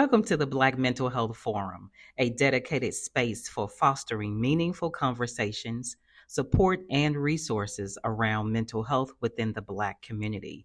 Welcome to the Black Mental Health Forum, a dedicated space for fostering meaningful conversations, support, and resources around mental health within the Black community.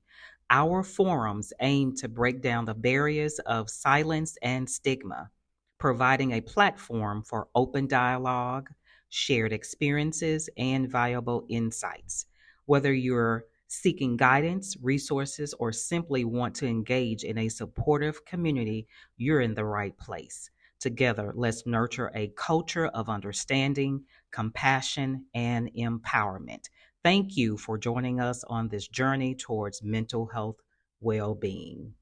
Our forums aim to break down the barriers of silence and stigma, providing a platform for open dialogue, shared experiences, and valuable insights. Whether you're seeking guidance, resources, or simply want to engage in a supportive community, you're in the right place. Together, let's nurture a culture of understanding, compassion, and empowerment. Thank you for joining us on this journey towards mental health well being.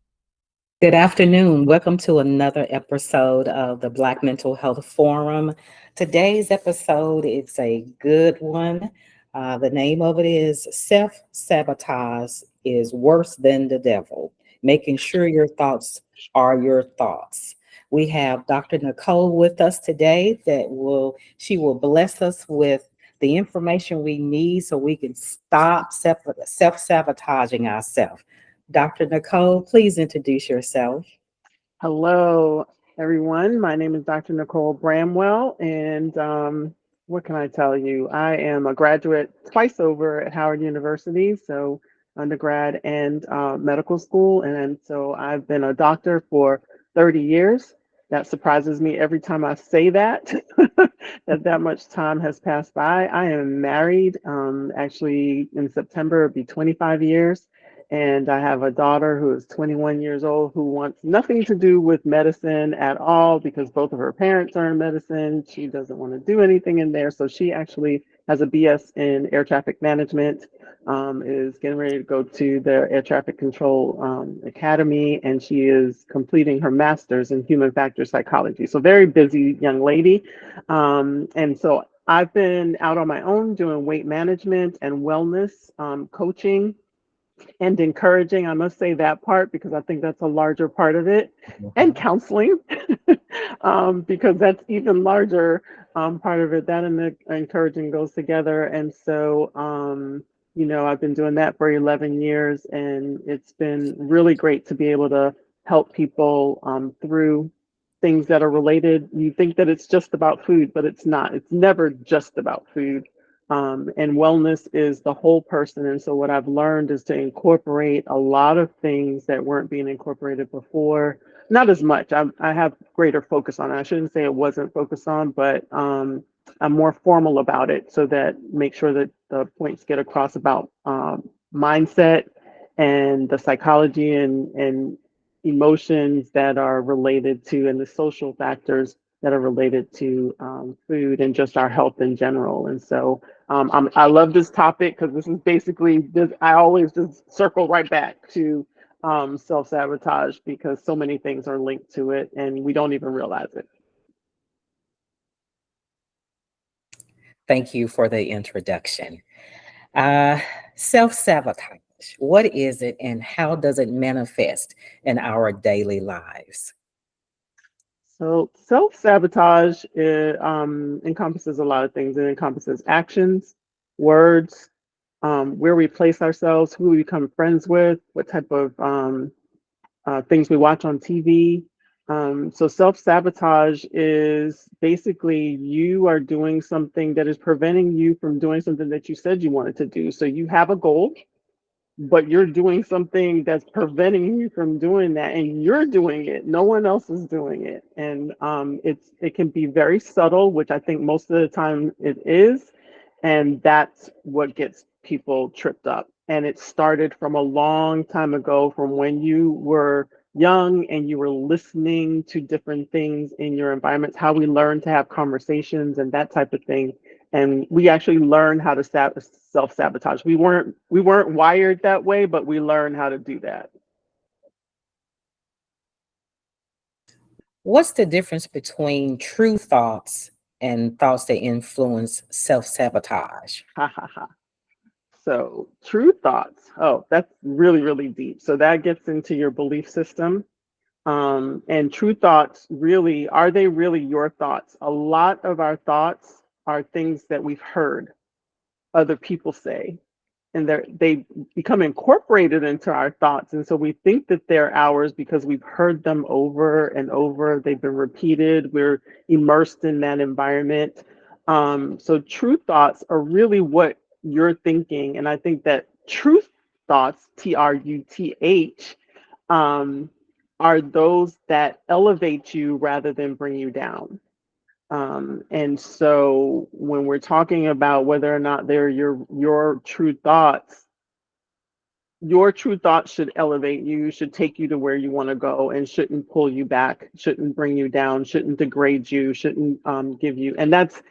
Good afternoon. Welcome to another episode of the Black Mental Health Forum. Today's episode is a good one. The name of it is Self-Sabotage is Worse Than the Devil, making sure your thoughts are your thoughts. We have Dr. Nicole with us today she will bless us with the information we need so we can stop self-sabotaging ourselves. Dr. Nicole, please introduce yourself. Hello, everyone. My name is Dr. Nicole Bramwell, and what can I tell you? I am a graduate twice over at Howard University, so undergrad and medical school. And so I've been a doctor for 30 years. That surprises me every time I say that, that much time has passed by. I am married. Actually, in September, it'll be 25 years. And I have a daughter who is 21 years old who wants nothing to do with medicine at all because both of her parents are in medicine. She doesn't want to do anything in there. So she actually has a BS in air traffic management, is getting ready to go to the Air Traffic Control Academy, and she is completing her master's in human factor psychology. So very busy young lady. And so I've been out on my own doing weight management and wellness coaching and encouraging. I must say that part because I think that's a larger part of it, and counseling, because that's even larger part of it. That and the encouraging goes together. And so, I've been doing that for 11 years, and it's been really great to be able to help people through things that are related. You think that it's just about food, but it's not. It's never just about food. And wellness is the whole person. And so what I've learned is to incorporate a lot of things that weren't being incorporated before. Not as much. I have greater focus on it. I shouldn't say it wasn't focused on, but I'm more formal about it so that make sure that the points get across about mindset and the psychology and emotions that are related to, and the social factors that are related to food and just our health in general. And so I love this topic because this is basically this. I always just circle right back to self-sabotage because so many things are linked to it and we don't even realize it. Thank you for the introduction. Uh, Self sabotage, what is it and how does it manifest in our daily lives? So self-sabotage encompasses a lot of things. It encompasses actions, words, where we place ourselves, who we become friends with, what type of things we watch on TV. So self-sabotage is basically you are doing something that is preventing you from doing something that you said you wanted to do. So you have a goal, but you're doing something that's preventing you from doing that, and you're doing it. No one else is doing it, and it can be very subtle, which I think most of the time it is, and that's what gets people tripped up. And it started from a long time ago, from when you were young and you were listening to different things in your environments, how we learn to have conversations and that type of thing. And we actually learned how to self-sabotage. We weren't wired that way, but we learned how to do that. What's the difference between true thoughts and thoughts that influence self sabotage? Ha ha ha. So true thoughts. Oh, that's really, really deep. So that gets into your belief system. And true thoughts really, are they really your thoughts? A lot of our thoughts are things that we've heard other people say. and they become incorporated into our thoughts. And so we think that they're ours because we've heard them over and over. They've been repeated. We're immersed in that environment. So true thoughts are really what you're thinking. And I think that truth thoughts, TRUTH, um, are those that elevate you rather than bring you down. And so when we're talking about whether or not they're your true thoughts, your true thoughts should elevate you, should take you to where you want to go, and shouldn't pull you back, shouldn't bring you down, shouldn't degrade you, shouldn't give you. And that's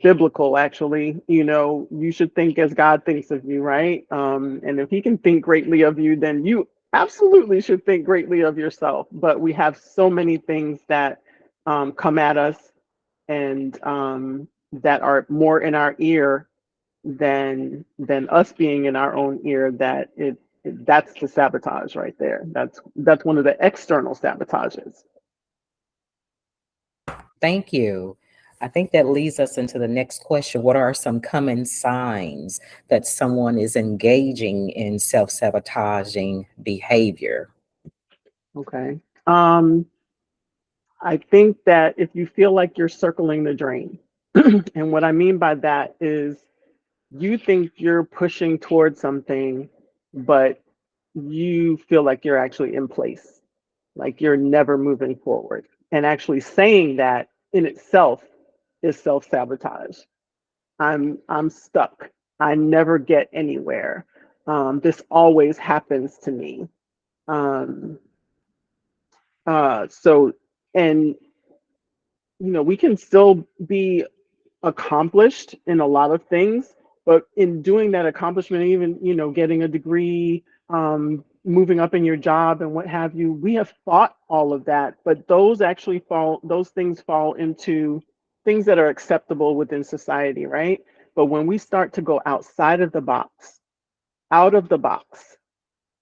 biblical, actually. You know, you should think as God thinks of you, right? And if He can think greatly of you, then you absolutely should think greatly of yourself. But we have so many things that come at us and that are more in our ear than us being in our own ear, that that's the sabotage right there. That's one of the external sabotages. Thank you. I think that leads us into the next question. What are some common signs that someone is engaging in self-sabotaging behavior? Okay. I think that if you feel like you're circling the drain, and what I mean by that is you think you're pushing towards something, but you feel like you're actually in place, like you're never moving forward. And actually saying that in itself is self-sabotage. I'm stuck. I never get anywhere. This always happens to me. Um, so, and we can still be accomplished in a lot of things, but in doing that accomplishment, even getting a degree, moving up in your job and what have you, we have thought all of that, but those things fall into things that are acceptable within society, right? But when we start to go outside of the box, out of the box,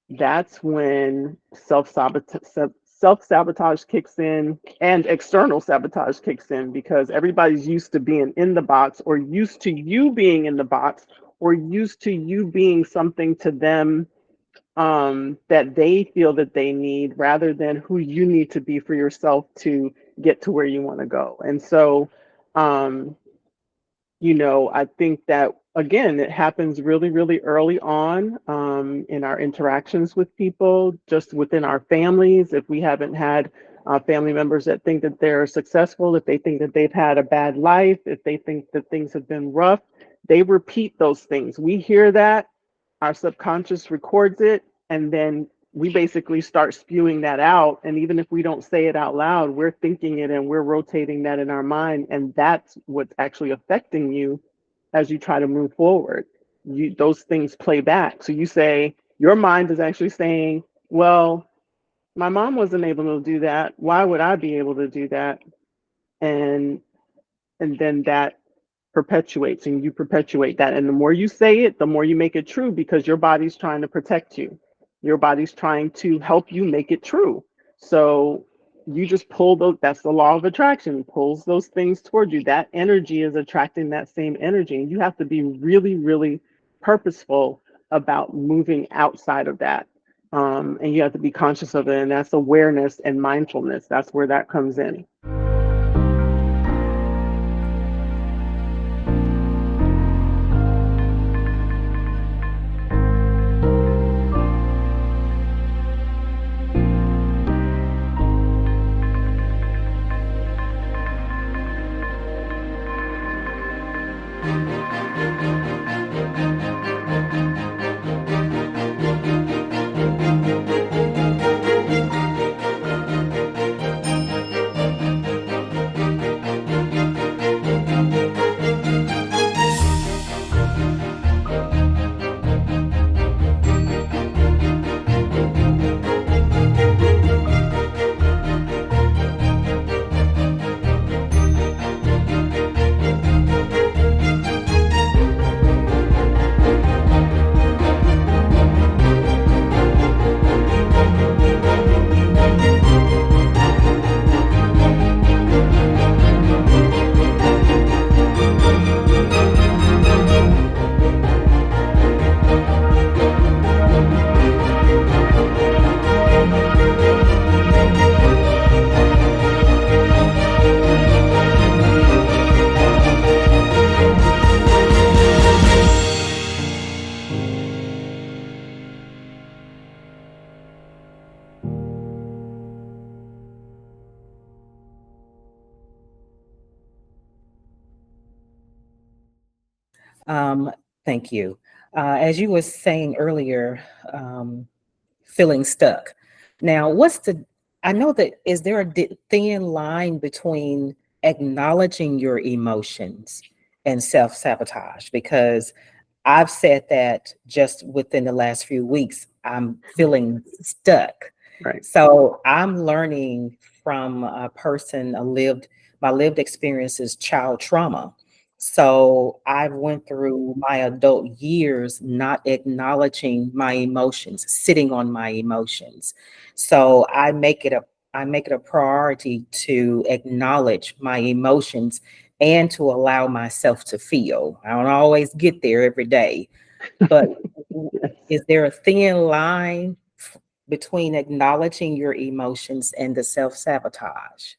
that's when self-sabotage kicks in, and external sabotage kicks in, because everybody's used to being in the box, or used to you being in the box, or used to you being something to them, that they feel that they need, rather than who you need to be for yourself to get to where you want to go. And so um, I think that, again, it happens really, really early on, in our interactions with people, just within our families. If we haven't had family members that think that they're successful, if they think that they've had a bad life, if they think that things have been rough, they repeat those things. We hear that, our subconscious records it, and then we basically start spewing that out. And even if we don't say it out loud, we're thinking it and we're rotating that in our mind. And that's what's actually affecting you as you try to move forward. Those things play back. So you say, your mind is actually saying, well, my mom wasn't able to do that. Why would I be able to do that? And then that perpetuates, and you perpetuate that. And the more you say it, the more you make it true, because your body's trying to protect you. Your body's trying to help you make it true. So you just pull those, that's the law of attraction, pulls those things toward you. That energy is attracting that same energy. And you have to be really, really purposeful about moving outside of that. And you have to be conscious of it. And that's awareness and mindfulness. That's where that comes in. Um, Thank you. As you were saying earlier, um, feeling stuck. Now, I know that, is there a thin line between acknowledging your emotions and self sabotage? Because I've said that just within the last few weeks, I'm feeling stuck. Right. So I'm learning from my lived experience is child trauma. So I went through my adult years not acknowledging my emotions, sitting on my emotions. So I make it a priority to acknowledge my emotions and to allow myself to feel. I don't always get there every day, but is there a thin line between acknowledging your emotions and the self-sabotage?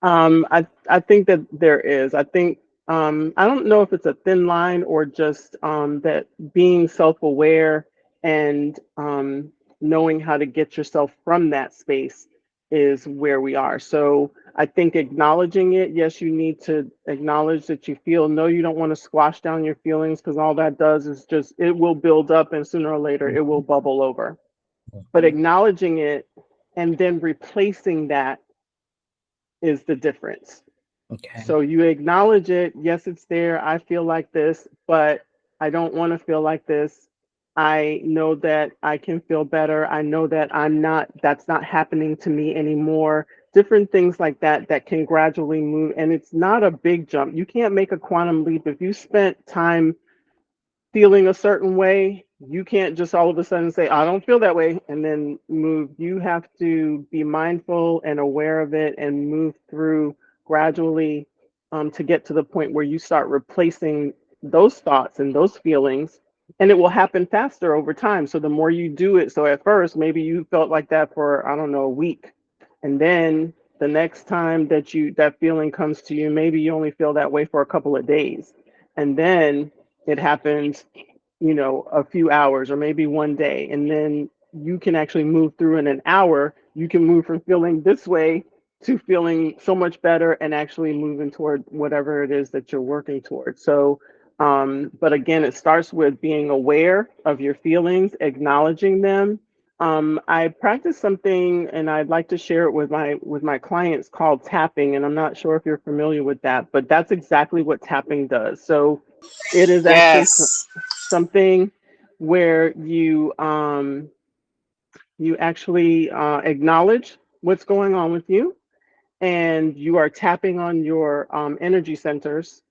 I think that there is. I think I don't know if it's a thin line or just that being self-aware and knowing how to get yourself from that space is where we are. So I think acknowledging it, yes, you need to acknowledge that you feel. No, you don't want to squash down your feelings because all that does is just it will build up and sooner or later it will bubble over. But Mhm. acknowledging it and then replacing that is the difference. Okay. So you acknowledge it. Yes, it's there. I feel like this, but I don't want to feel like this. I know that I can feel better. I know that that's not happening to me anymore. Different things like that that can gradually move. And it's not a big jump. You can't make a quantum leap. If you spent time feeling a certain way, you can't just all of a sudden say, I don't feel that way, and then move. You have to be mindful and aware of it and move through gradually to get to the point where you start replacing those thoughts and those feelings. And it will happen faster over time. So the more you do it, so at first, maybe you felt like that for, I don't know, a week. And then the next time that feeling comes to you, maybe you only feel that way for a couple of days. And then it happens, a few hours or maybe one day. And then you can actually move through in an hour. You can move from feeling this way to feeling so much better and actually moving toward whatever it is that you're working towards. So, but again, it starts with being aware of your feelings, acknowledging them. I practice something, and I'd like to share it with my clients called tapping. And I'm not sure if you're familiar with that, but that's exactly what tapping does. So it is actually Yes. something where you actually acknowledge what's going on with you, and you are tapping on your energy centers.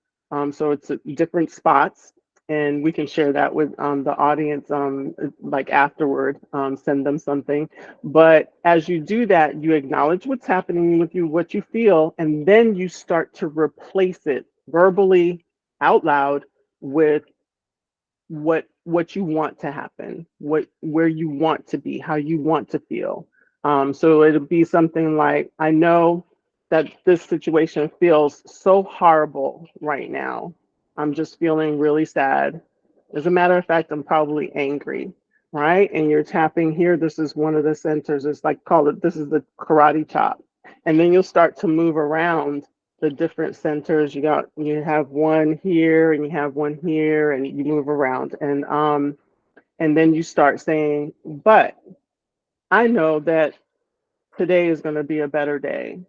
So it's at different spots, and we can share that with the audience, like afterward, send them something. But as you do that, you acknowledge what's happening with you, what you feel, and then you start to replace it verbally out loud with what you want to happen, where you want to be, how you want to feel. So it'll be something like, I know that this situation feels so horrible right now. I'm just feeling really sad. As a matter of fact, I'm probably angry, right? And you're tapping here. This is one of the centers. It's like, call it, this is the karate chop. And then you'll start to move around the different centers. You have one here and you have one here, and you move around, and then you start saying, but I know that today is going to be a better day.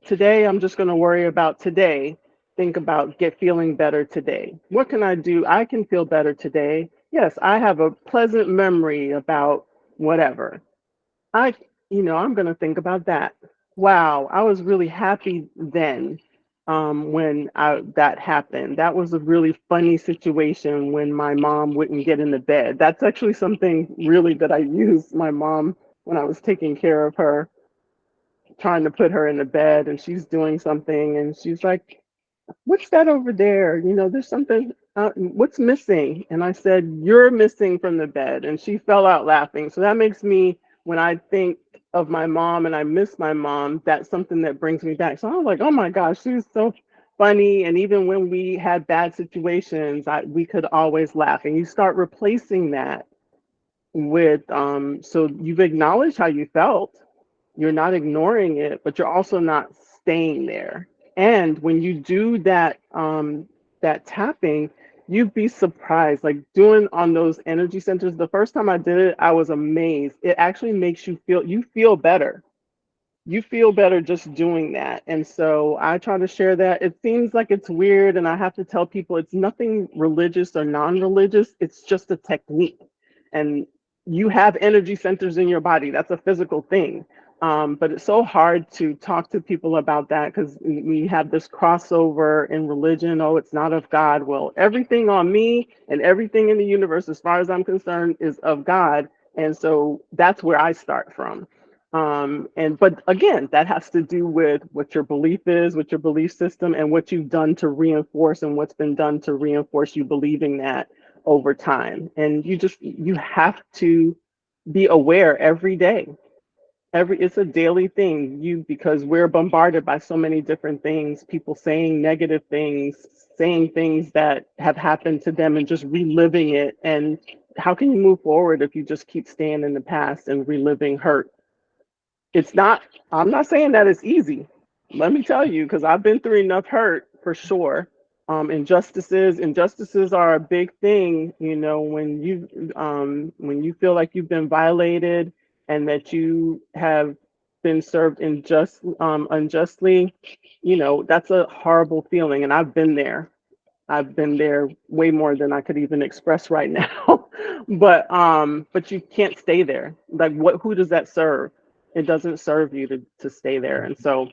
Today I'm just going to worry about today. Think about get feeling better today. What can I do? I can feel better today. Yes, I have a pleasant memory about whatever. I, I'm going to think about that. Wow, I was really happy then when that happened. That was a really funny situation when my mom wouldn't get in the bed. That's actually something really that I used my mom when I was taking care of her, trying to put her in the bed, and she's doing something, and she's like, what's that over there? There's something, what's missing? And I said, you're missing from the bed. And she fell out laughing. So that makes me, when I think of my mom and I miss my mom, that's something that brings me back. So I was like, oh my gosh, she was so funny. And even when we had bad situations, we could always laugh. And you start replacing that with, so you've acknowledged how you felt, you're not ignoring it, but you're also not staying there. And when you do that tapping, you'd be surprised. Like doing on those energy centers, the first time I did it, I was amazed. It actually makes you feel better. You feel better just doing that. And so I try to share that. It seems like it's weird, and I have to tell people it's nothing religious or non-religious. It's just a technique. And you have energy centers in your body. That's a physical thing. But it's so hard to talk to people about that because we have this crossover in religion. Oh, it's not of God. Well, everything on me and everything in the universe, as far as I'm concerned, is of God. And so that's where I start from. And but again, that has to do with what your belief is, what your belief system, and what you've done to reinforce and what's been done to reinforce you believing that over time. And you have to be aware every day. It's a daily thing. Because we're bombarded by so many different things, people saying negative things, saying things that have happened to them and just reliving it. And how can you move forward if you just keep staying in the past and reliving hurt? It's not, I'm not saying that it's easy. Let me tell you, because I've been through enough hurt for sure. Injustices are a big thing, when you feel like you've been violated and that you have been served unjustly, that's a horrible feeling. And I've been there way more than I could even express right now. But you can't stay there. Like who does that serve? It doesn't serve you to stay there. And so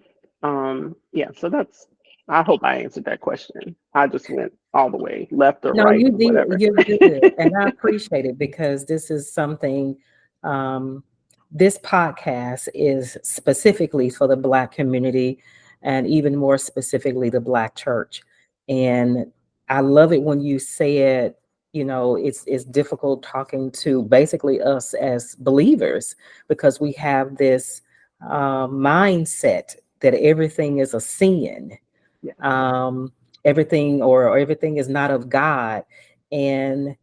yeah, so that's I hope I answered that question. I just went all the way left or No, right, you did. whatever. You're good. And I appreciate it because this is something, um, this podcast is specifically for the Black community and even more specifically the Black church. And I love it when you said, it's difficult talking to basically us as believers because we have this mindset that everything is a sin, Yeah. um, or everything is not of God. And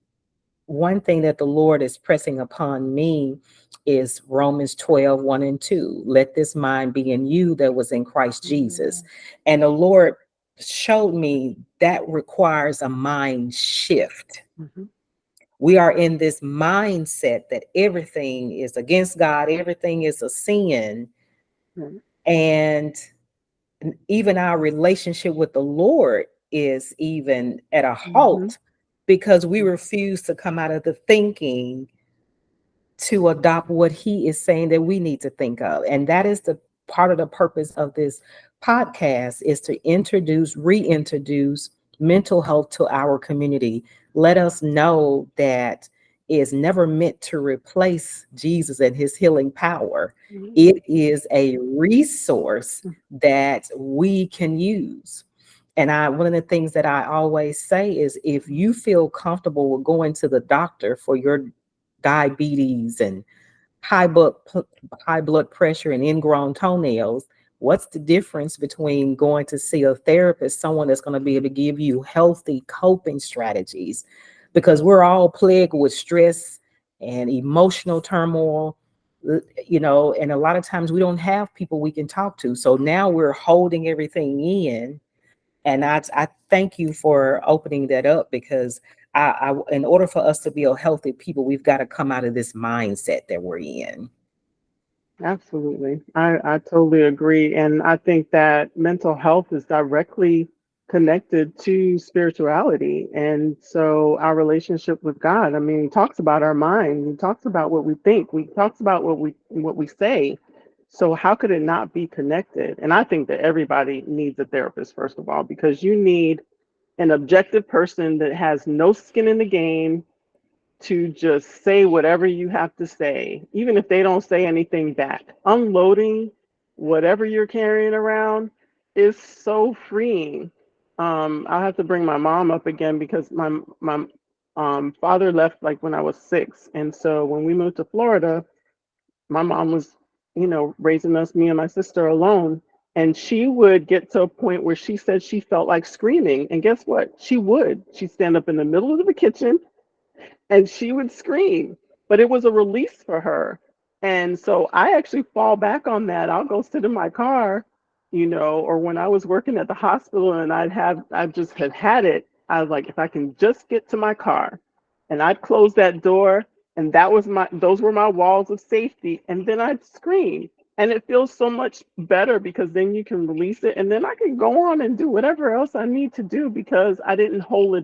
one thing that the Lord is pressing upon me is Romans 12:1 and 2. Let this mind be in you that was in Christ Jesus. And the Lord showed me that requires a mind shift. Mm-hmm. We are in this mindset that everything is against God, everything is a sin. Mm-hmm. And even our relationship with the Lord is even at a Mm-hmm. halt because we refuse to come out of the thinking to adopt what he is saying that we need to think of. And that is the part of the purpose of this podcast is to reintroduce mental health to our community. Let us know that is never meant to replace Jesus and his healing power. It is a resource that we can use. And one of the things that I always say is if you feel comfortable with going to the doctor for your diabetes and high blood high blood pressure and ingrown toenails, what's the difference between going to see a therapist, someone that's going to be able to give you healthy coping strategies? Because we're all plagued with stress and emotional turmoil, and a lot of times we don't have people we can talk to. So now we're holding everything in, and I thank you for opening that up because in order for us to be a healthy people, we've got to come out of this mindset that we're in. Absolutely. I totally agree. And I think that mental health is directly connected to spirituality. And so our relationship with God, I mean, he talks about our mind, he talks about what we think, we talks about what we say. So how could it not be connected? And I think that everybody needs a therapist, first of all, because you need an objective person that has no skin in the game to just say whatever you have to say, even if they don't say anything back. Unloading whatever you're carrying around is so freeing. I'll have to bring my mom up again because my father left like when I was 6, and so when we moved to Florida, my mom was, raising us, me and my sister alone. And she would get to a point where she said she felt like screaming. And guess what? She would. She'd stand up in the middle of the kitchen and she would scream, but it was a release for her. And so I actually fall back on that. I'll go sit in my car, or when I was working at the hospital and I just had it, I was like, if I can just get to my car, and I'd close that door, and those were my walls of safety, and then I'd scream. And it feels so much better because then you can release it, and then I can go on and do whatever else I need to do because I didn't hold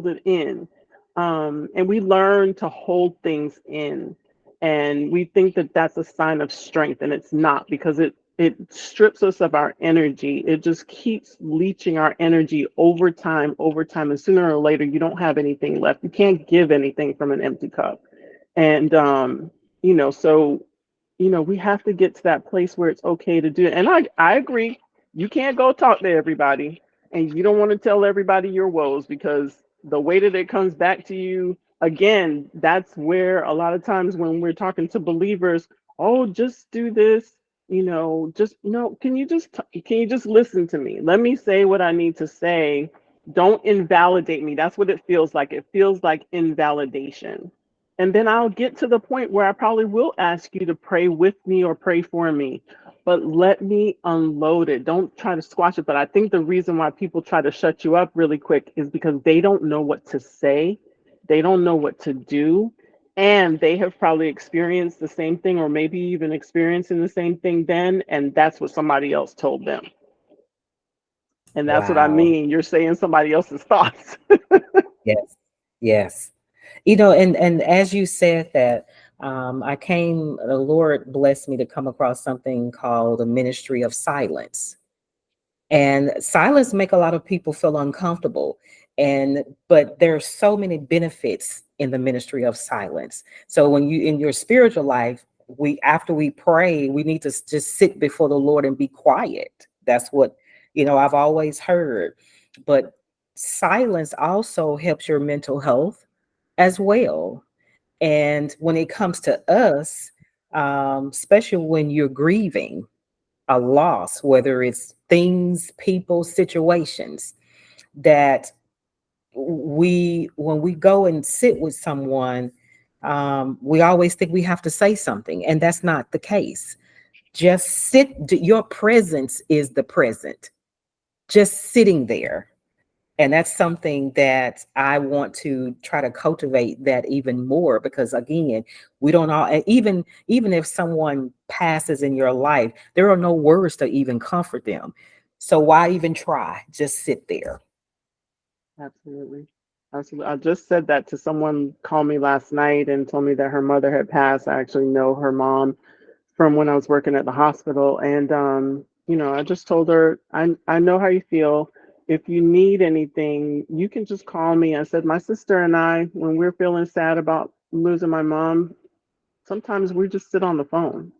it in. And we learn to hold things in, and we think that that's a sign of strength, and it's not, because it strips us of our energy. It just keeps leaching our energy over time, and sooner or later you don't have anything left. You can't give anything from an empty cup. And so we have to get to that place where it's okay to do it. And I agree, you can't go talk to everybody, and you don't want to tell everybody your woes, because the way that it comes back to you again, that's where a lot of times when we're talking to believers, oh, just do this, just no, can you just listen to me? Let me say what I need to say. Don't invalidate me. That's what it feels like. It feels like invalidation. And then I'll get to the point where I probably will ask you to pray with me or pray for me, but let me unload it. Don't try to squash it. But I think the reason why people try to shut you up really quick is because they don't know what to say, they don't know what to do, and they have probably experienced the same thing, or maybe even experiencing the same thing then, and that's what somebody else told them. And that's what I Wow. mean. You're saying somebody else's thoughts. Yes. Yes. And as you said that, the Lord blessed me to come across something called the ministry of silence. And silence make a lot of people feel uncomfortable. But there's so many benefits in the ministry of silence. So when you in your spiritual life, we after we pray, we need to just sit before the Lord and be quiet. That's what I've always heard. But silence also helps your mental health as well. And when it comes to us, especially when you're grieving a loss, whether it's things, people, situations, that when we go and sit with someone, we always think we have to say something, and that's not the case. Just sit. Your presence is the present. Just sitting there. And that's something that I want to try to cultivate that even more, because again, we don't all, and even if someone passes in your life, there are no words to even comfort them. So why even try? Just sit there. Absolutely. Absolutely. I just said that to someone, called me last night and told me that her mother had passed. I actually know her mom from when I was working at the hospital. And I just told her, I know how you feel. If you need anything, you can just call me. I said, my sister and I, when we're feeling sad about losing my mom, sometimes we just sit on the phone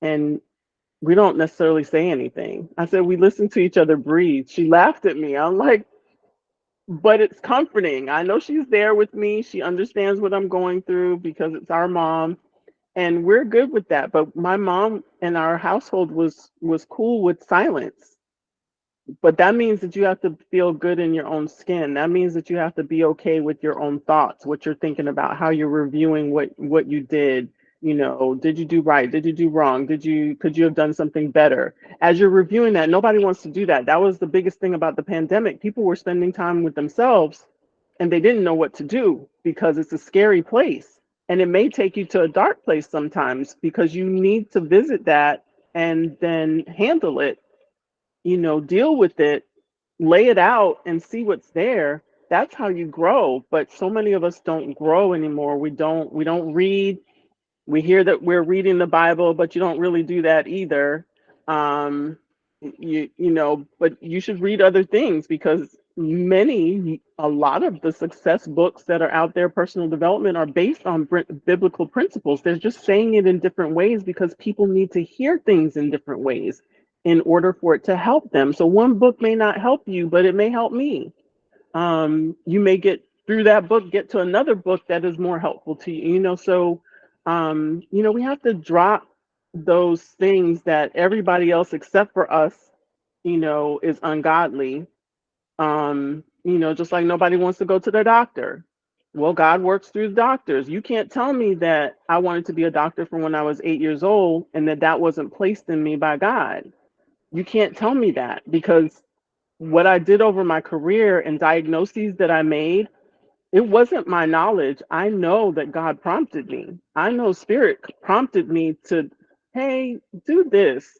and we don't necessarily say anything. I said, we listen to each other breathe. She laughed at me. I'm like, but it's comforting. I know she's there with me. She understands what I'm going through because it's our mom, and we're good with that. But my mom and our household was cool with silence. But that means that you have to feel good in your own skin. That means that you have to be okay with your own thoughts, what you're thinking about, how you're reviewing what you did. Did you do right? Did you do wrong? Could you have done something better? As you're reviewing that, nobody wants to do that. That was the biggest thing about the pandemic. People were spending time with themselves, and they didn't know what to do because it's a scary place. And it may take you to a dark place sometimes because you need to visit that and then handle it, deal with it, lay it out and see what's there. That's how you grow. But so many of us don't grow anymore. We don't read. We hear that we're reading the Bible, but you don't really do that either. Um, but you should read other things, because a lot of the success books that are out there, personal development, are based on biblical principles. They're just saying it in different ways because people need to hear things in different ways in order for it to help them. So one book may not help you, but it may help me. You may get through that book, get to another book that is more helpful to you. We have to drop those things that everybody else except for us, is ungodly. Just like nobody wants to go to their doctor. Well, God works through doctors. You can't tell me that I wanted to be a doctor from when I was 8 years old and that wasn't placed in me by God. You can't tell me that, because what I did over my career and diagnoses that I made, it wasn't my knowledge. I know that God prompted me. I know Spirit prompted me to, hey, do this.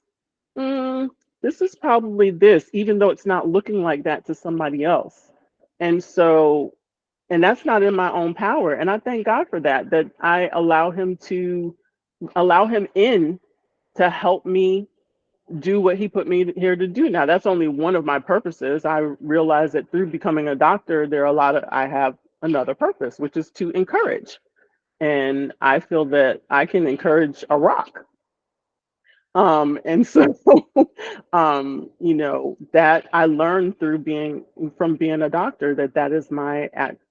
Mm, this is probably this, even though it's not looking like that to somebody else. And so, and that's not in my own power. And I thank God for that, that I allow him in to help me do what he put me here to do. Now, that's only one of my purposes. I realize that through becoming a doctor, there are a lot of, I have another purpose, which is to encourage. And I feel that I can encourage a rock. And so, that I learned through from being a doctor, that is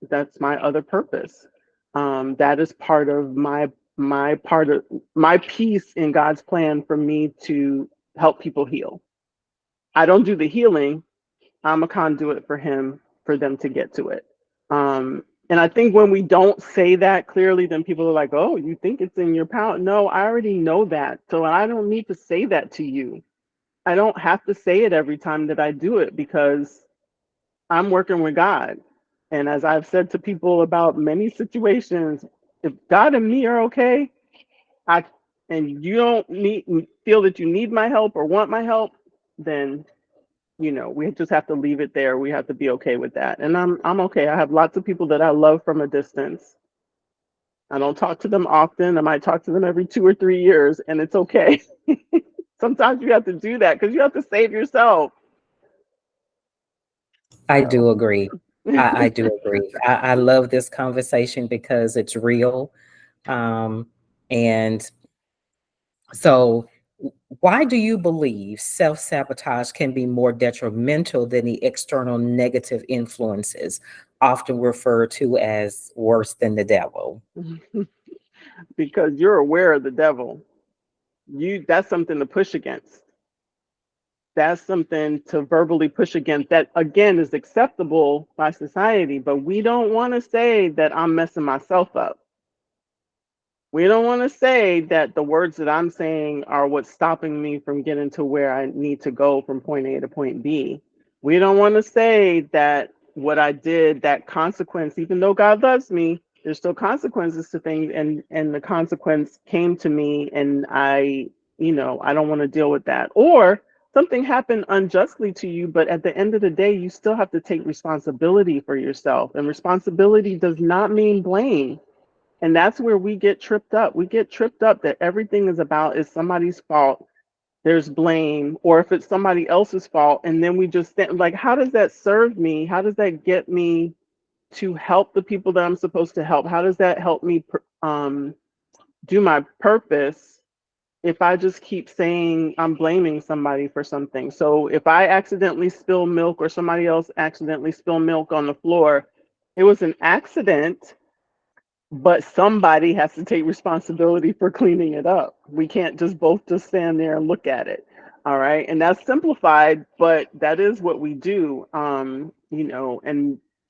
that's my other purpose. That is part of my piece in God's plan for me to help people heal. I don't do the healing. I'm a conduit for for them to get to it. And I think when we don't say that clearly, then people are like, oh, you think it's in your power? No, I already know that. So I don't need to say that to you. I don't have to say it every time that I do it because I'm working with God. And as I've said to people about many situations, if God and me are okay, I and you don't feel that you need my help or want my help, then we just have to leave it there. We have to be okay with that. And I'm okay. I have lots of people that I love from a distance. I don't talk to them often. I might talk to them every 2 or 3 years, and it's okay. Sometimes you have to do that because you have to save yourself. I So do agree. I do agree. I love this conversation because it's real. Um, and so, why do you believe self sabotage can be more detrimental than the external negative influences, often referred to as worse than the devil? because you're aware of the devil, that's something to push against. That's something to verbally push against that again is acceptable by society, but we don't want to say that I'm messing myself up. We don't want to say that the words that I'm saying are what's stopping me from getting to where I need to go from point A to point B. We don't want to say that what I did, that consequence, even though God loves me, there's still consequences to things, and the consequence came to me, and I don't want to deal with that. Or something happened unjustly to you, but at the end of the day, you still have to take responsibility for yourself. And responsibility does not mean blame. And that's where we get tripped up. We get tripped up that everything is somebody's fault. There's blame, or if it's somebody else's fault, and then we just think, like, how does that serve me? How does that get me to help the people that I'm supposed to help? How does that help me do my purpose if I just keep saying I'm blaming somebody for something? So if I accidentally spill milk or somebody else accidentally spill milk on the floor, it was an accident, but somebody has to take responsibility for cleaning it up. We can't just stand there and look at it. All right. And that's simplified, but that is what we do. And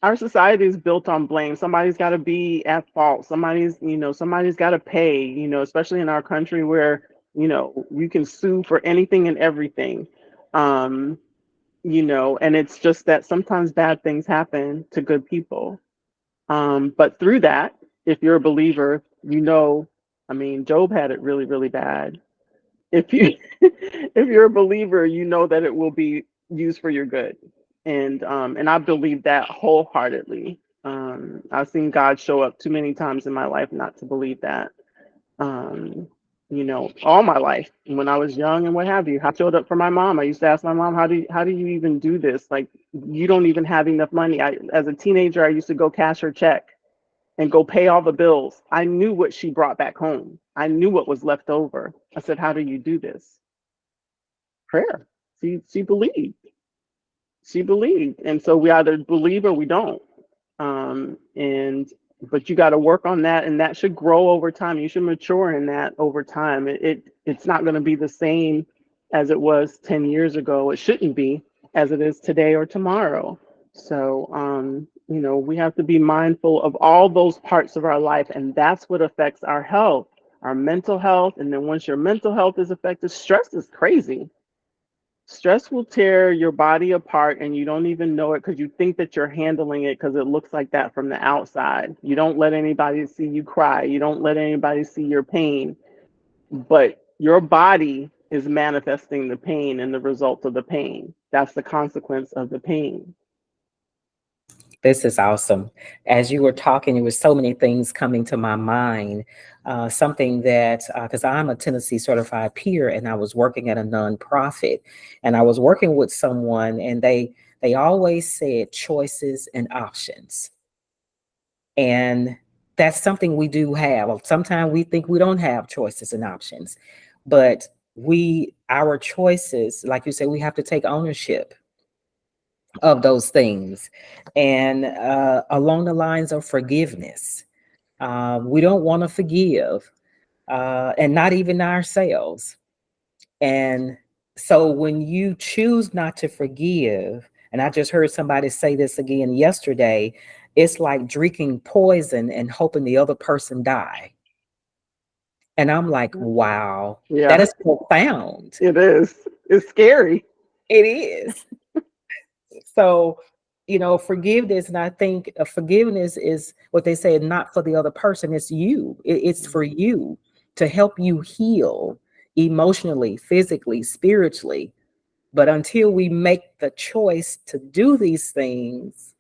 our society is built on blame. Somebody's got to be at fault. Somebody's got to pay, especially in our country where, you can sue for anything and everything. Um, and it's just that sometimes bad things happen to good people. But through that, if you're a believer, I mean, Job had it really, really bad. If you if you're a believer, you know that it will be used for your good. And I believe that wholeheartedly. I've seen God show up too many times in my life not to believe that. Um, all my life when I was young and what have you. I showed up for my mom. I used to ask my mom, how do you even do this? Like, you don't even have enough money. As a teenager, I used to go cash her check and go pay all the bills. I knew what she brought back home. I knew what was left over. I said, how do you do this? Prayer. She believed. She believed. And so we either believe or we don't. And but you got to work on that, and that should grow over time. You should mature in that over time. It's not going to be the same as it was 10 years ago. It shouldn't be as it is today or tomorrow. So we have to be mindful of all those parts of our life, and that's what affects our health, our mental health. And then once your mental health is affected, stress is crazy. Stress will tear your body apart and you don't even know it because you think that you're handling it because it looks like that from the outside. You don't let anybody see you cry. You don't let anybody see your pain, but your body is manifesting the pain and the result of the pain. That's the consequence of the pain. This is awesome. As you were talking, there were so many things coming to my mind. Something that, because I'm a Tennessee certified peer, and I was working at a nonprofit, and I was working with someone, and they always said choices and options, and that's something we do have. Sometimes we think we don't have choices and options, but our choices, like you said, we have to take ownership of those things. And along the lines of forgiveness, we don't want to forgive, and not even ourselves. And so when you choose not to forgive, and I just heard somebody say this again yesterday, it's like drinking poison and hoping the other person die. And I'm like, wow, that Yeah, is profound. it is. It's scary. It is. So, forgiveness, and I think forgiveness is what they say, not for the other person, it's you. It's for you, to help you heal emotionally, physically, spiritually. But until we make the choice to do these things,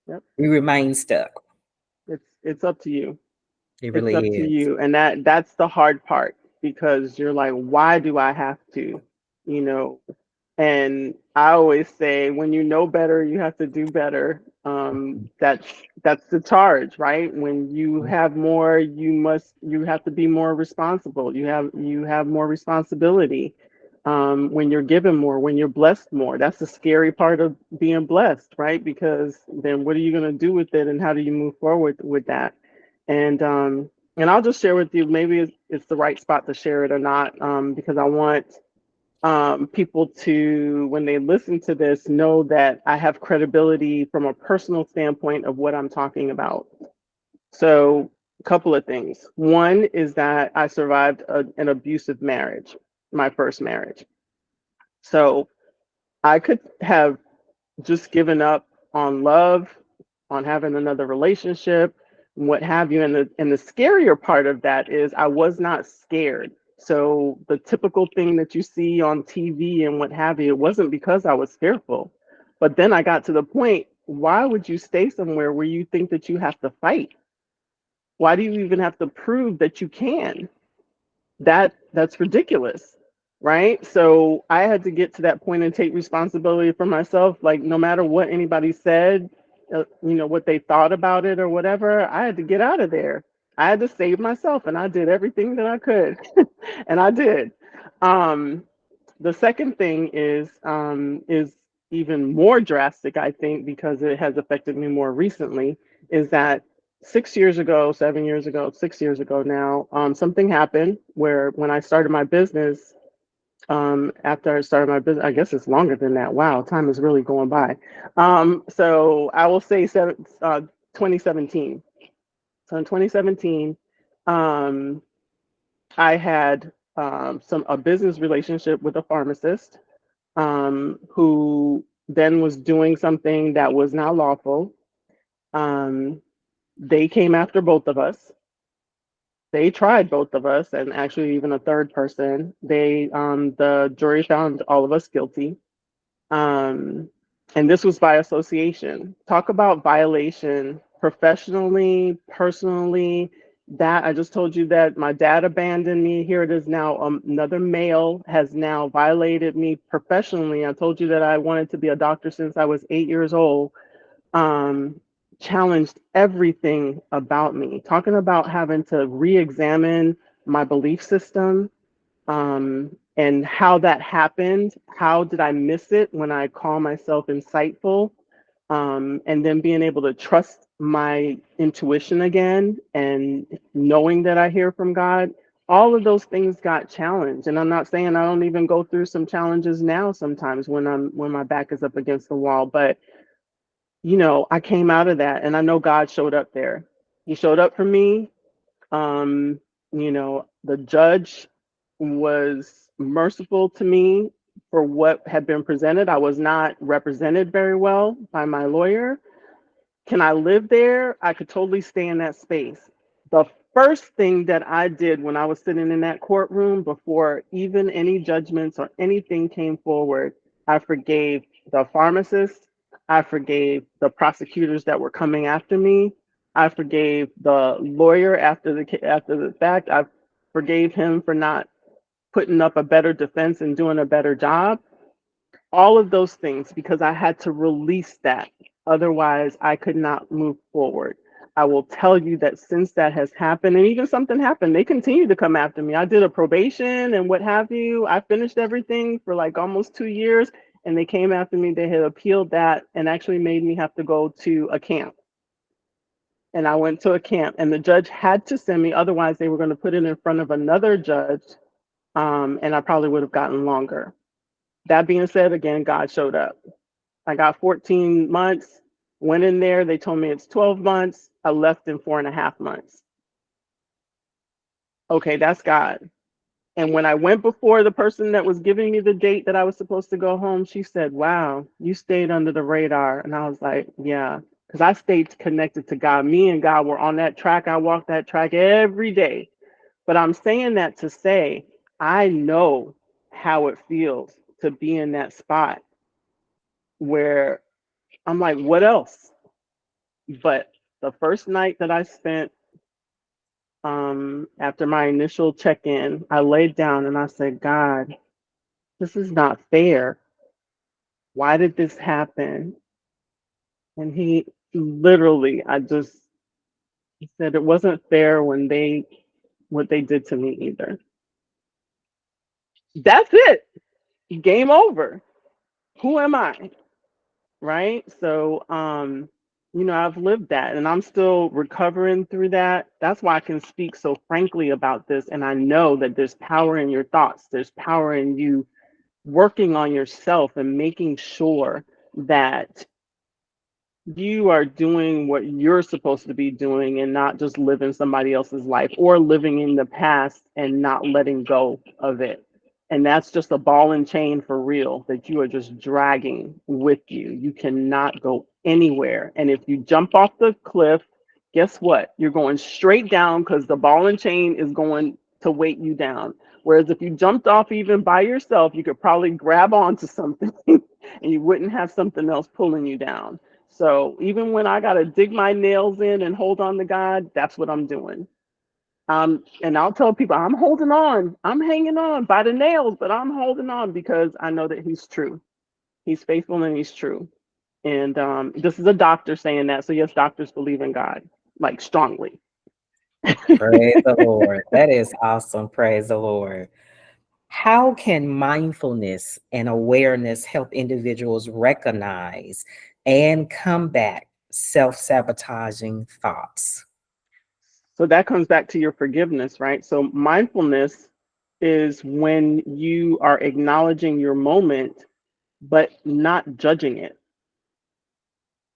Yep. we remain stuck. It's up to you. It It's really up to is. you. And that's the hard part because you're like, why do I have to? You know, and I always say, when you know better, you have to do better. That's the charge, right? When you have more, you have to be more responsible. You have more responsibility. When you're given more, when you're blessed more, that's the scary part of being blessed, right? Because then what are you going to do with it, and how do you move forward with that? And and I'll just share with you. Maybe it's the right spot to share it or not, because I want people to, when they listen to this, know that I have credibility from a personal standpoint of what I'm talking about. So, a couple of things. One is that I survived an abusive marriage, my first marriage. So, I could have just given up on love, on having another relationship, what have you. And the scarier part of that is I was not scared. So the typical thing that you see on TV and what have you, it wasn't because I was fearful. But then I got to the point, why would you stay somewhere where you think that you have to fight? Why do you even have to prove that you can? That's ridiculous, right? So I had to get to that point and take responsibility for myself. Like, no matter what anybody said, what they thought about it or whatever, I had to get out of there. I had to save myself, and I did everything that I could. And I did. um the second thing is even more drastic, I think, because it has affected me more recently, is that 6 years ago, 7 years ago, 6 years ago now, something happened where when I started my business, after I started my business, I guess it's longer than that. Wow, time is really going by. So I will say 2017. So in 2017, um, I had a business relationship with a pharmacist, who then was doing something that was not lawful. Um, they came after both of us. They tried both of us, and actually even a third person. The jury found all of us guilty. Um, and this was by association. Talk about violation professionally, personally. That I just told you that my dad abandoned me. Here it is now. Another male has now violated me professionally. I told you that I wanted to be a doctor since I was 8 years old. Um, Challenged everything about me. Talking about having to re-examine my belief system, and how that happened. How did I miss it when I call myself insightful? And then being able to trust my intuition again and knowing that I hear from God. All of those things got challenged. And I'm not saying I don't even go through some challenges now sometimes when my back is up against the wall, but I came out of that, and I know God showed up there. He showed up for me. The judge was merciful to me. for what had been presented. I was not represented very well by my lawyer. Can I live there? I could totally stay in that space. The first thing that I did when I was sitting in that courtroom before even any judgments or anything came forward, I forgave the pharmacist. I forgave the prosecutors that were coming after me. I forgave the lawyer after the fact. I forgave him for not putting up a better defense and doing a better job. All of those things, because I had to release that. Otherwise, I could not move forward. I will tell you that since that has happened, and even something happened, they continue to come after me. I did a probation and what have you. I finished everything for like almost 2 years, and they came after me. They had appealed that and actually made me have to go to a camp. And I went to a camp, and the judge had to send me. Otherwise, they were going to put it in front of another judge, and I probably would have gotten longer. That being said, again, God showed up. I got 14 months, went in there. They told me it's 12 months. I left in 4.5 months. Okay, that's God. And when I went before the person that was giving me the date that I was supposed to go home, she said, "Wow, you stayed under the radar." And I was like, "Yeah," because I stayed connected to God. Me and God were on that track. I walked that track every day. But I'm saying that to say, I know how it feels to be in that spot where I'm like, what else? But the first night that I spent after my initial check-in, I laid down and I said, God, this is not fair. Why did this happen? And he literally, he said it wasn't fair what they did to me either. That's it. Game over. Who am I? Right? So, I've lived that and I'm still recovering through that. That's why I can speak so frankly about this. And I know that there's power in your thoughts, there's power in you working on yourself and making sure that you are doing what you're supposed to be doing and not just living somebody else's life or living in the past and not letting go of it. And that's just a ball and chain for real that you are just dragging with you. You cannot go anywhere. And if you jump off the cliff, guess what? You're going straight down because the ball and chain is going to weight you down. Whereas if you jumped off even by yourself, you could probably grab onto something and you wouldn't have something else pulling you down. So even when I got to dig my nails in and hold on to God, that's what I'm doing. And I'll tell people I'm holding on. I'm hanging on by the nails, but I'm holding on because I know that He's true. He's faithful and He's true. And this is a doctor saying that. So yes, doctors believe in God, like strongly. Praise the Lord. That is awesome. Praise the Lord. How can mindfulness and awareness help individuals recognize and combat self-sabotaging thoughts? So that comes back to your forgiveness, right? So mindfulness is when you are acknowledging your moment, but not judging it,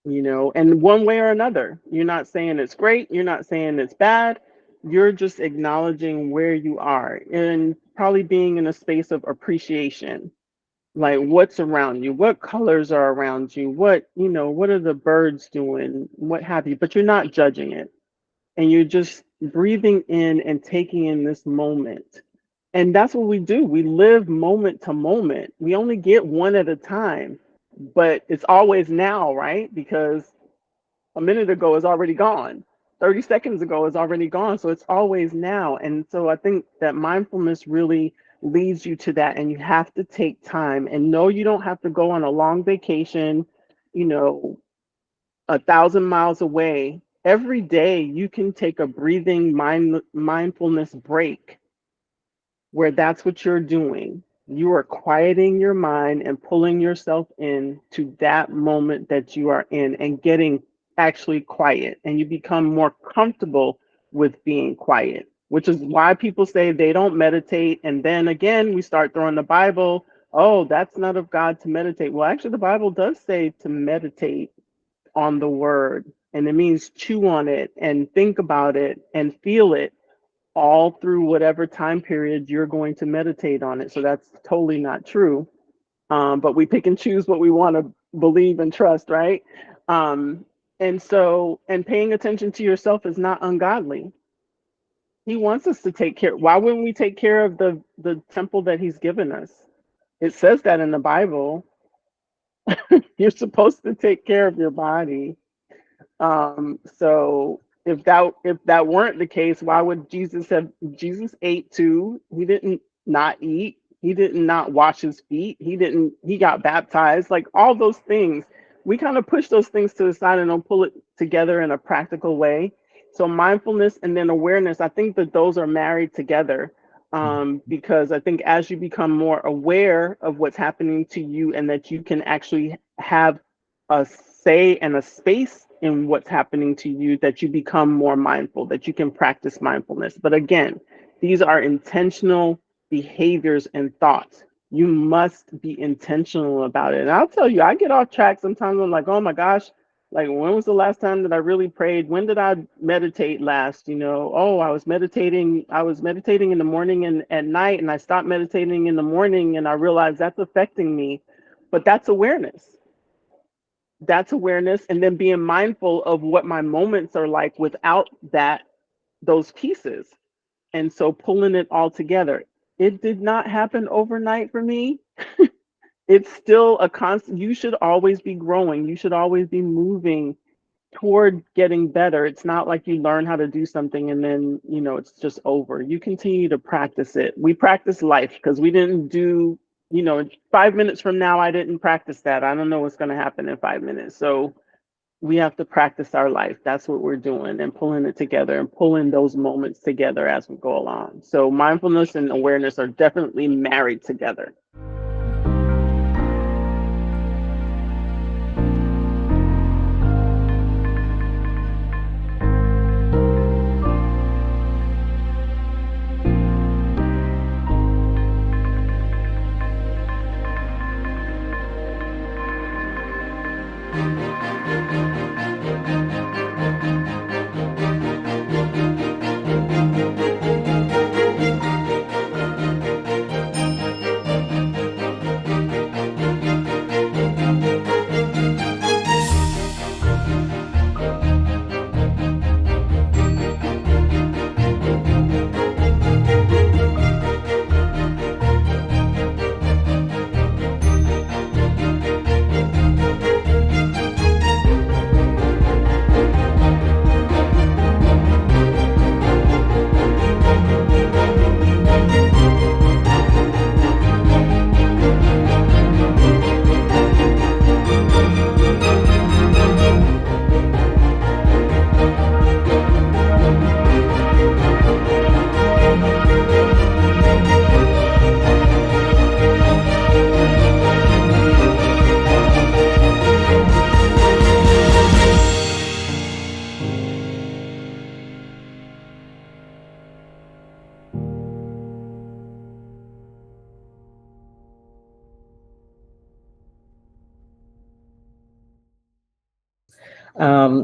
and one way or another. You're not saying it's great, you're not saying it's bad. You're just acknowledging where you are and probably being in a space of appreciation, like what's around you, what colors are around you, what are the birds doing, what have you, but you're not judging it. And you're just breathing in and taking in this moment. And that's what we do. We live moment to moment. We only get one at a time, but it's always now, right? Because a minute ago is already gone. 30 seconds ago is already gone. So it's always now. And so I think that mindfulness really leads you to that. And you have to take time and know you don't have to go on a long vacation, you know, 1,000 miles away. Every day you can take a breathing mindfulness break where that's what you're doing. You are quieting your mind and pulling yourself in to that moment that you are in and getting actually quiet. And you become more comfortable with being quiet, which is why people say they don't meditate. And then again, we start throwing the Bible. Oh, that's not of God to meditate. Well, actually, the Bible does say to meditate on the word, and it means chew on it and think about it and feel it all through whatever time period you're going to meditate on it. So that's totally not true. but we pick and choose what we want to believe and trust, right? Um, and paying attention to yourself is not ungodly. He wants us to take care. Why wouldn't we take care of the temple that he's given us? It says that in the Bible. You're supposed to take care of your body. So if that weren't the case, why would Jesus ate too? He didn't not eat. He didn't not wash his feet. He got baptized. Like all those things. We kind of push those things to the side and don't pull it together in a practical way. So mindfulness and then awareness, I think that those are married together. Because I think as you become more aware of what's happening to you and that you can actually have a say and a space in what's happening to you, that you become more mindful, that you can practice mindfulness. But again, these are intentional behaviors and thoughts. You must be intentional about it. And I'll tell you, I get off track sometimes. I'm like, oh my gosh, like when was the last time that I really prayed? When did I meditate last? Oh, I was meditating in the morning and at night, and I stopped meditating in the morning, and I realized that's affecting me. But that's awareness, and then being mindful of what my moments are like without those pieces, and so pulling it all together. It did not happen overnight for me. It's still a constant. You should always be growing, you should always be moving toward getting better. It's not like you learn how to do something and then it's just over. You continue to practice it. We practice life because we didn't do 5 minutes from now, I didn't practice that. I don't know what's going to happen in 5 minutes. So we have to practice our life. That's what we're doing, and pulling it together and pulling those moments together as we go along. So mindfulness and awareness are definitely married together.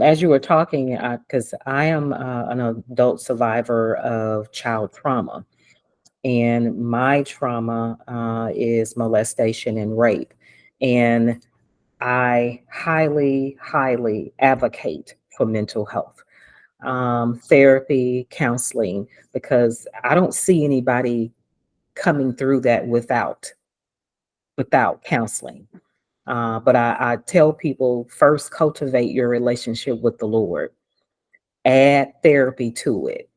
As you were talking, because I am an adult survivor of child trauma, and my trauma is molestation and rape. And I highly, highly advocate for mental health, therapy, counseling, because I don't see anybody coming through that without counseling. But I tell people, first cultivate your relationship with the Lord, add therapy to it,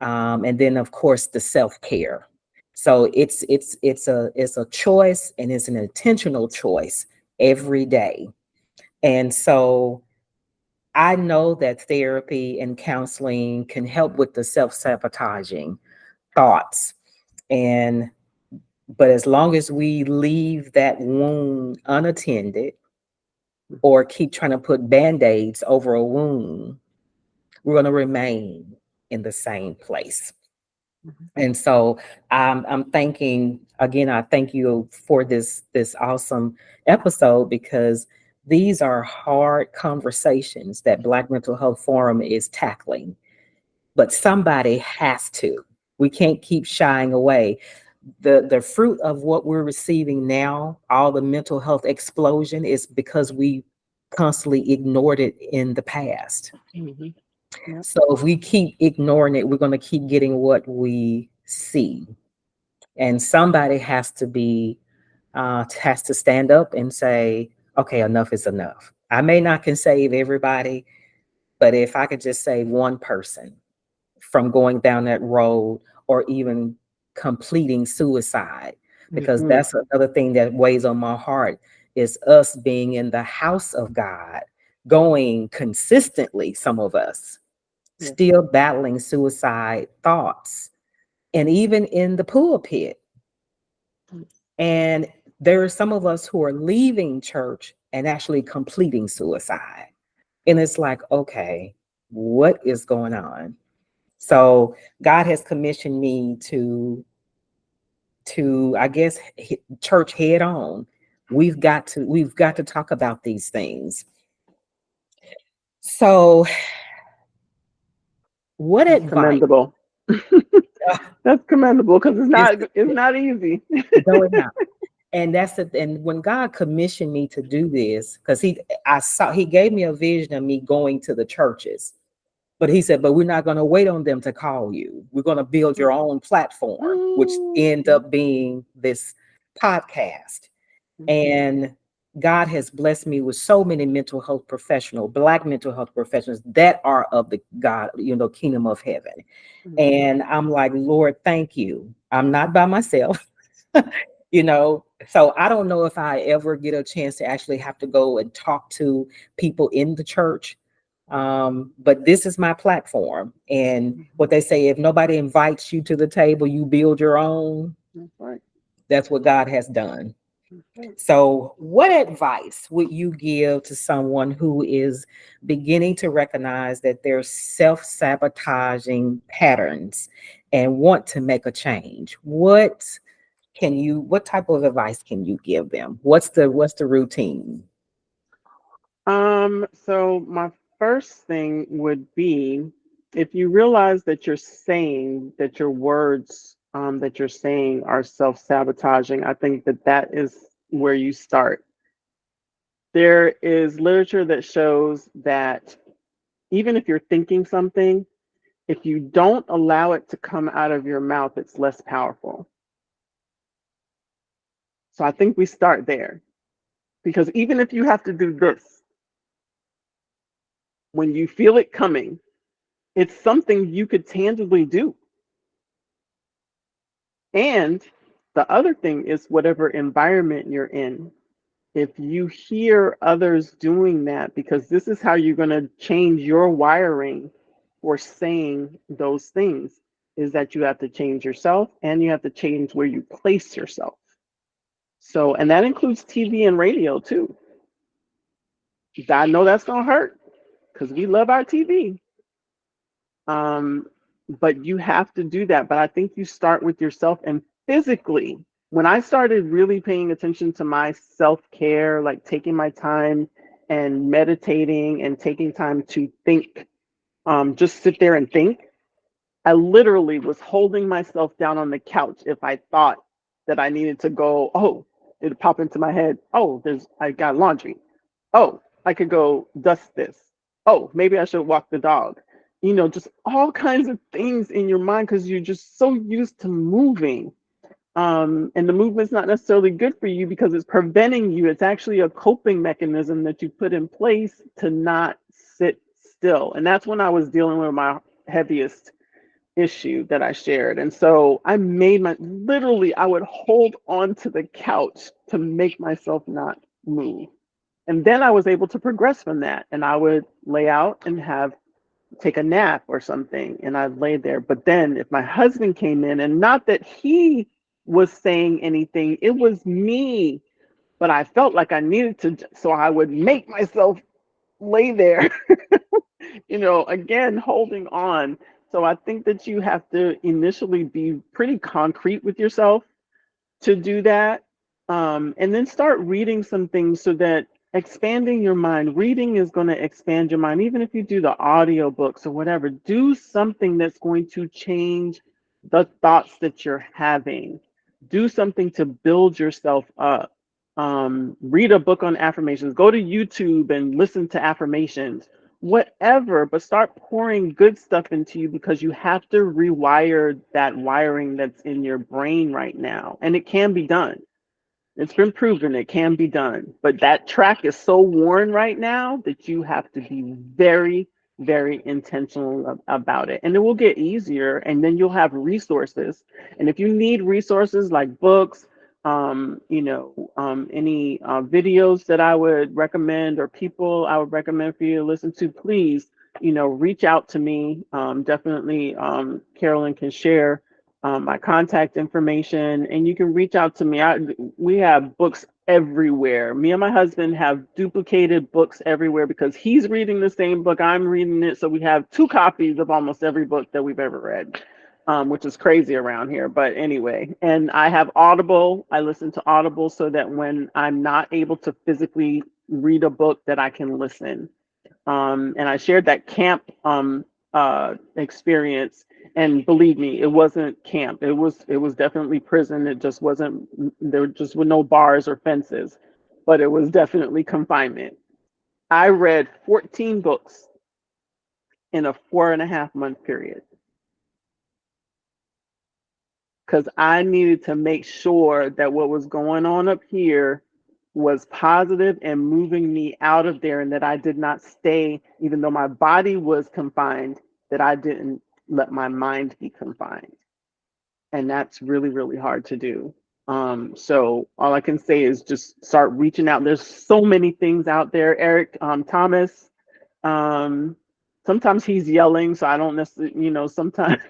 and then of course the self-care. So it's a choice, and it's an intentional choice every day. And so I know that therapy and counseling can help with the self-sabotaging thoughts. And but as long as we leave that wound unattended or keep trying to put band-aids over a wound, we're going to remain in the same place. And so I'm thanking again. I thank you for this awesome episode, because these are hard conversations that Black Mental Health Forum is tackling. But somebody has to. We can't keep shying away. The fruit of what we're receiving now, all the mental health explosion, is because we constantly ignored it in the past. Mm-hmm. Yep. So if we keep ignoring it, we're going to keep getting what we see. And somebody has to stand up and say, okay, enough is enough. I may not can save everybody, but if I could just save one person from going down that road or even completing suicide, because Mm-hmm. that's another thing that weighs on my heart, is us being in the house of God, going consistently, some of us Yes. still battling suicide thoughts, and even in the pulpit. And there are some of us who are leaving church and actually completing suicide. And it's like, okay, what is going on? So God has commissioned me I guess, church head on. We've got to talk about these things. So what That's advice? commendable. That's commendable because It's, it's not easy. going out. And and when God commissioned me to do this, because he gave me a vision of me going to the churches. But he said, but we're not going to wait on them to call you. We're going to build your own platform, which end up being this podcast. And God has blessed me with so many mental health professionals, Black mental health professionals that are of the God, kingdom of heaven. And I'm like, Lord, thank you. I'm not by myself. So I don't know if I ever get a chance to actually have to go and talk to people in the church. But this is my platform. And what they say, if nobody invites you to the table, you build your own. That's right. That's what God has done. That's right. So what advice would you give to someone who is beginning to recognize that they're self-sabotaging patterns and want to make a change? What type of advice can you give them? What's the routine? So my first thing would be, if you realize that you're saying that your words that you're saying are self-sabotaging, I think that is where you start. There is literature that shows that even if you're thinking something, if you don't allow it to come out of your mouth, it's less powerful. So I think we start there, because even if you have to do this, when you feel it coming, it's something you could tangibly do. And the other thing is, whatever environment you're in, if you hear others doing that, because this is how you're going to change your wiring for saying those things, is that you have to change yourself and you have to change where you place yourself. So, and that includes TV and radio too. I know that's going to hurt because we love our TV. Um, but you have to do that. But I think you start with yourself, and physically. When I started really paying attention to my self-care, like taking my time and meditating and taking time to think, just sit there and think, I literally was holding myself down on the couch if I thought that I needed to go. Oh, it popped into my head. Oh, I got laundry. Oh, I could go dust this. Oh, maybe I should walk the dog. Just all kinds of things in your mind because you're just so used to moving. And the movement's not necessarily good for you because it's preventing you. It's actually a coping mechanism that you put in place to not sit still. And that's when I was dealing with my heaviest issue that I shared. And so I literally, I would hold on to the couch to make myself not move. And then I was able to progress from that. And I would lay out and take a nap or something. And I'd lay there. But then if my husband came in, and not that he was saying anything, it was me, but I felt like I needed to. So I would make myself lay there, again, holding on. So I think that you have to initially be pretty concrete with yourself to do that. And then start reading some things so that expanding your mind, reading is going to expand your mind. Even if you do the audio books or whatever, do something that's going to change the thoughts that you're having. Do something to build yourself up. Read a book on affirmations. Go to YouTube and listen to affirmations. Whatever, but start pouring good stuff into you because you have to rewire that wiring that's in your brain right now. And it can be done. It's been proven it can be done, but that track is so worn right now that you have to be very, very intentional about it. And it will get easier, and then you'll have resources. And if you need resources like books, any videos that I would recommend or people I would recommend for you to listen to, please, reach out to me. Definitely, Carolyn can share my contact information, and you can reach out to me. We have books everywhere. Me and my husband have duplicated books everywhere because he's reading the same book, I'm reading it. So we have 2 copies of almost every book that we've ever read, which is crazy around here. But anyway, and I have Audible. I listen to Audible so that when I'm not able to physically read a book, that I can listen. And I shared that camp experience, and believe me, it wasn't camp. It was definitely prison. It just wasn't. There just were no bars or fences, but it was definitely confinement. I read 14 books in a 4.5 month period because I needed to make sure that what was going on up here was positive and moving me out of there, and that I did not stay, even though my body was confined, that I didn't let my mind be confined. And that's really, really hard to do. So all I can say is just start reaching out. There's so many things out there. Eric Thomas, um, sometimes he's yelling, so I don't necessarily, sometimes,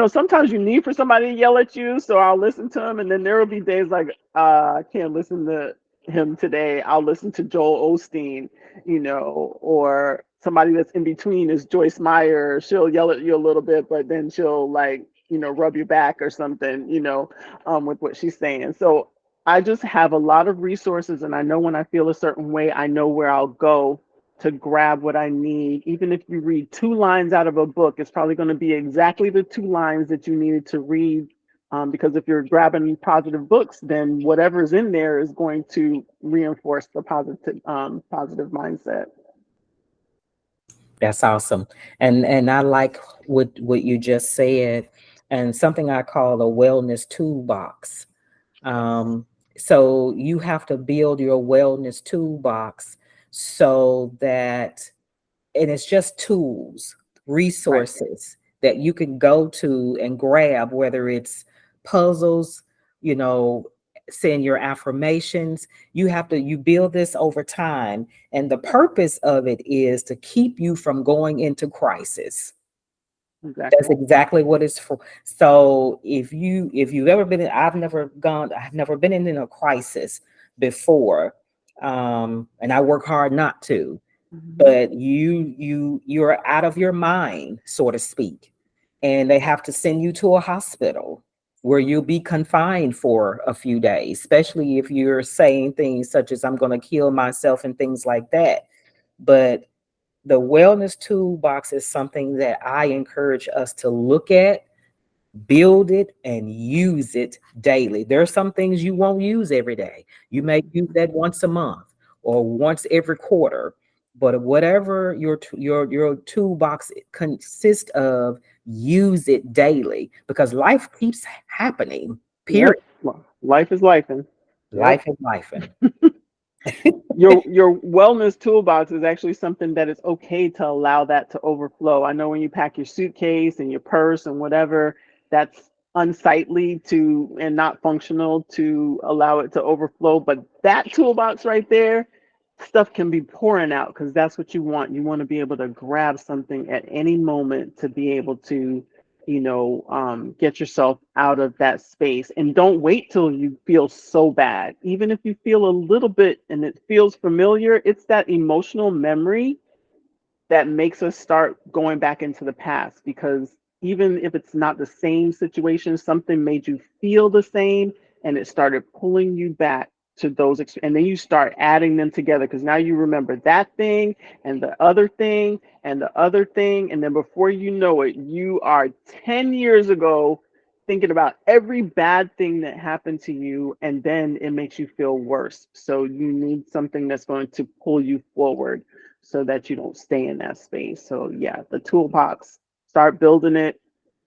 sometimes you need for somebody to yell at you. So I'll listen to him, and then there will be days like I can't listen to him today. I'll listen to Joel Osteen, or somebody that's in between is Joyce Meyer. She'll yell at you a little bit, but then she'll like, rub you back or something, with what she's saying. So I just have a lot of resources, and I know when I feel a certain way, I know where I'll go to grab what I need. Even if you read 2 lines out of a book, it's probably going to be exactly the 2 lines that you needed to read. Because if you're grabbing positive books, then whatever's in there is going to reinforce the positive mindset. That's awesome. And I like what you just said, and something I call a wellness toolbox. Um, so you have to build your wellness toolbox so that, and it's just tools, Right. resources that you can go to and grab, whether it's puzzles, you know, saying your affirmations. You build this over time. And the purpose of it is to keep you from going into crisis. That's Exactly. exactly what it's for. So if you've ever been in, I've never been in a crisis before. And I work hard not to, Mhm. but you're out of your mind, so to speak, and they have to send you to a hospital where you'll be confined for a few days, especially if you're saying things such as I'm going to kill myself and things like that. But the wellness toolbox is something that I encourage us to look at, build it, and use it daily. There are some things you won't use every day. You may use that once a month or once every quarter, but whatever your toolbox consists of, use it daily because life keeps happening. Yep. Period. Well, life is life. And yep. Life is life. And Your wellness toolbox is actually something that is okay to allow that to overflow. I know when you pack your suitcase and your purse and whatever, that's unsightly to and not functional to allow it to overflow. But that toolbox right there, stuff can be pouring out because that's what you want. You want to be able to grab something at any moment to be able to, get yourself out of that space. And don't wait till you feel so bad. Even if you feel a little bit and it feels familiar, it's that emotional memory that makes us start going back into the past, because even if it's not the same situation, something made you feel the same and it started pulling you back to those and then you start adding them together because now you remember that thing and the other thing and the other thing, and then before you know it, you are 10 years ago thinking about every bad thing that happened to you, and then it makes you feel worse. So you need something that's going to pull you forward so that you don't stay in that space. So yeah, the toolbox, start building it,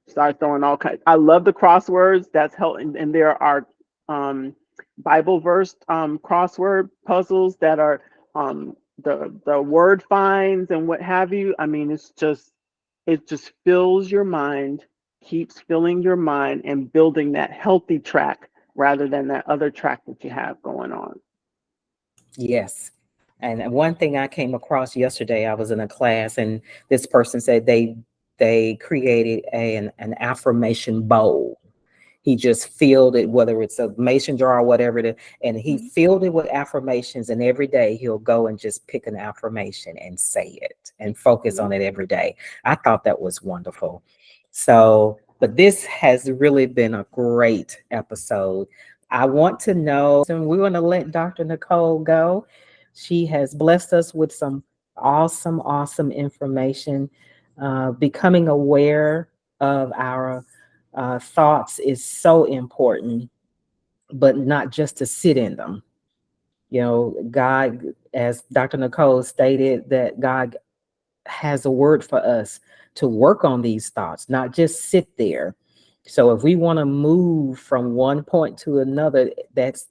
start throwing all kinds. I love the crosswords. That's helping, and there are um, Bible verse crossword puzzles that are the word finds and what have you. I mean, it just fills your mind, keeps filling your mind, and building that healthy track rather than that other track that you have going on. Yes. And one thing I came across yesterday, I was in a class and this person said they created an affirmation bowl. He just filled it, whether it's a mason jar or whatever it is, and he filled it with affirmations. And every day he'll go and just pick an affirmation and say it and focus on it every day. I thought that was wonderful. So, but this has really been a great episode. I want to know, and we're going to let Dr. Nicole go. She has blessed us with some awesome information. Becoming aware of our thoughts is so important, but not just to sit in them. You know, God, as Dr. Nicole stated, that God has a word for us to work on these thoughts, not just sit there. So if we want to move from one point to another, that's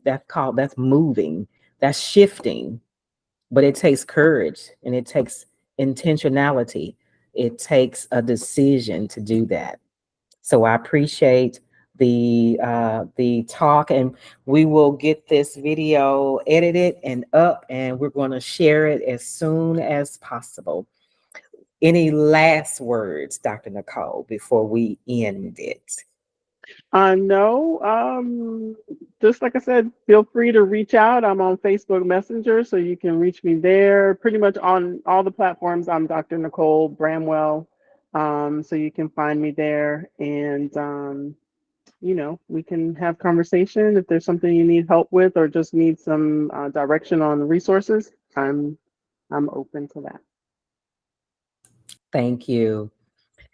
moving, that's shifting. But it takes courage and it takes intentionality. It takes a decision to do that. So I appreciate the talk, and we will get this video edited and up, and we're going to share it as soon as possible. Any last words, Dr. Nicole, before we end it? No, just like I said, feel free to reach out. I'm on Facebook Messenger, so you can reach me there. Pretty much on all the platforms, I'm Dr. Nicole Bramwell. So you can find me there, and we can have conversation. If there's something you need help with, or just need some direction on resources, I'm open to that. Thank you.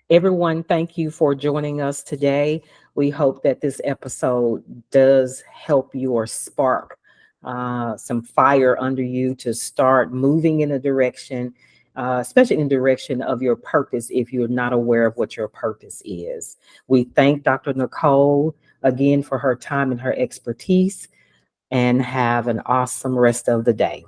Everyone, thank you for joining us today. We hope that this episode does help you or spark some fire under you to start moving in a direction, especially in the direction of your purpose if you're not aware of what your purpose is. We thank Dr. Nicole again for her time and her expertise, and have an awesome rest of the day.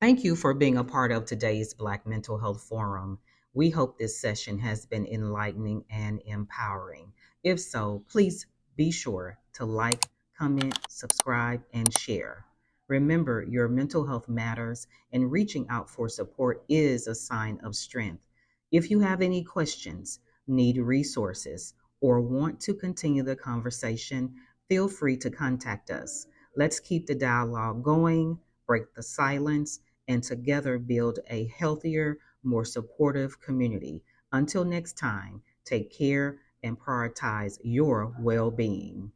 Thank you for being a part of today's Black Mental Health Forum. We hope this session has been enlightening and empowering. If so, please be sure to like, comment, subscribe, and share. Remember, your mental health matters, and reaching out for support is a sign of strength. If you have any questions, need resources, or want to continue the conversation, feel free to contact us. Let's keep the dialogue going, break the silence, and together build a healthier, more supportive community. Until next time, take care and prioritize your well being.